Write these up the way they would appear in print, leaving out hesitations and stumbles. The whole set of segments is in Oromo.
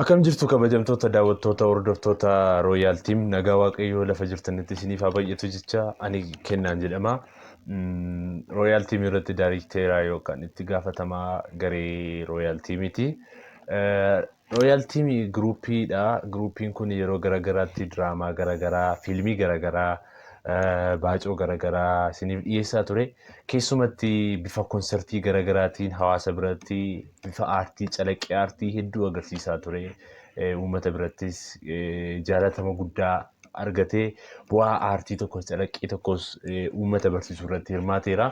Akkam jirtu kabajamtoota daawwattoota hordoftoota Royal Team nagaa waaqayyoo lafa jirtanitti isiniif haa baay'atu jecha ani kennaan jedhama. Royal Team irratti daayirikteeraa yookaan itti gaafatamaa garee Royal Teamiti. Royal Team gruupiidha. Gruupiin kun yeroo garagaraatti diraamaa garagaraa, fiilmii garagaraa, baacoo garagaraa isiniif dhiyeessaa ture. Keessumatti bifa konsertii garagaraatiin hawaasa biratti bifa aartii calaqqee aartii hedduu agarsiisaa ture. Uummata birattis jaalatama guddaa argatee bu'aa aartii tokkos calaqqee tokkos uummata barsiisuu irratti hirmaateera.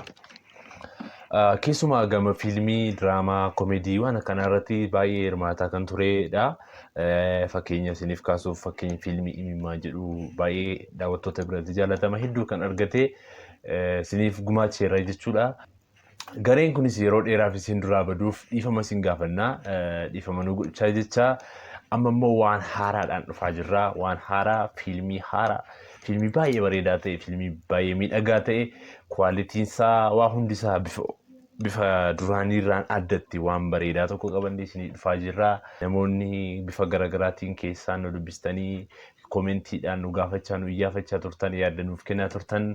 Keessumaa gama fiilmii, diraamaa, koomedii waan akkanaa irratti baay'ee hirmaataa kan turedha. Fakkeenya isiniif kaasuuf fakkeenya fiilmii Imimmaan jedhu baay'ee daawwattoota biratti jaalatama hedduu kan argate isiniif gumaacheera jechuudha. Gareen kunis yeroo dheeraaf isin duraa baduuf dhiifama isin gaafannaa, dhiifama nu gochaa jecha amma immoo waan haaraadhaan dhufaa jirra. Waan haaraa, fiilmii baay'ee bareedaa ta'e, fiilmii baay'ee miidhagaa ta'e, kwaalitiinsaa waa hundisaa bifa duraaniirraan addatti waan bareedaa tokko qabannee isinii dhufaa jirra. Namoonni bifa garagaraatiin keessaan nu dubbistanii koomentiidhaan nu gaafachaa, nu iyyaafachaa turtan, yaada nuuf kennaa turtan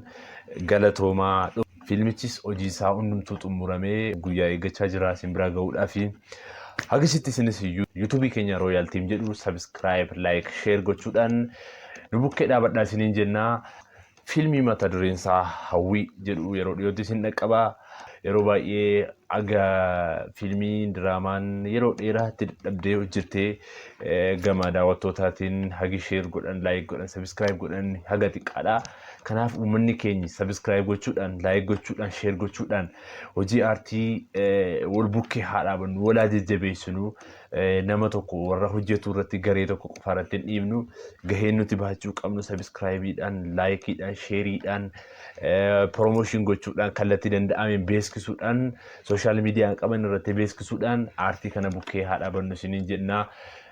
galatoomaa. Fiilmichis hojii isaa hundumtuu xumuramee guyyaa eeggachaa jira isin biraa ga'uudhaaf. Hagasitti isinis yuutuubii keenya Royal Team jedhu subscribe, like, share gochuudhaan nu bukkee dhaabadhaa isiniin jennaa. Fiilmii mata dureen isaa Hawwii jedhu yeroo dhiyootti isin dhaqqabaa. Yeroo baay'ee aga fiilmii diraamaan yeroo dheeraatti dadhabdee hojjettee gama daawwattootaatiin hagi share godhan, like godhan, subscribe godhan haga xiqqaadha. Kanaaf uummanni keenya subscribe gochuudhaan, like gochuudhaan, share gochuudhaan hojii aartii wal bukkee haa dhaabannu, walaa jajjabeessinu. Nama tokko warra hojjetu irratti garee tokko qofa irratti hin dhiibnu. Gaheen nuti baachuu qabnu subscribeidhaan, likeidhaan, shareidhaan, promotion gochuudhaan, kallattii danda'ameen beeksisuudhaan, social media qaban irratti beeksisuudhaan aartii kana bukkee haa dhaabannu isiniin jenna.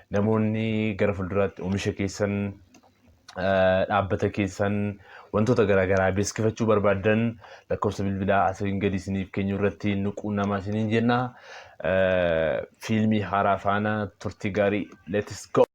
Namoonni gara fuulduraatti oomisha keessan, dhaabbata keessan wantoota garaagaraa beeksifachuu barbaadan lakkoofsa bilbilaa asiin gadi isiniif keenyu irratti nuquu nama isiniin jenna. Fiilmii haaraa faana turtii gaarii. Let's go.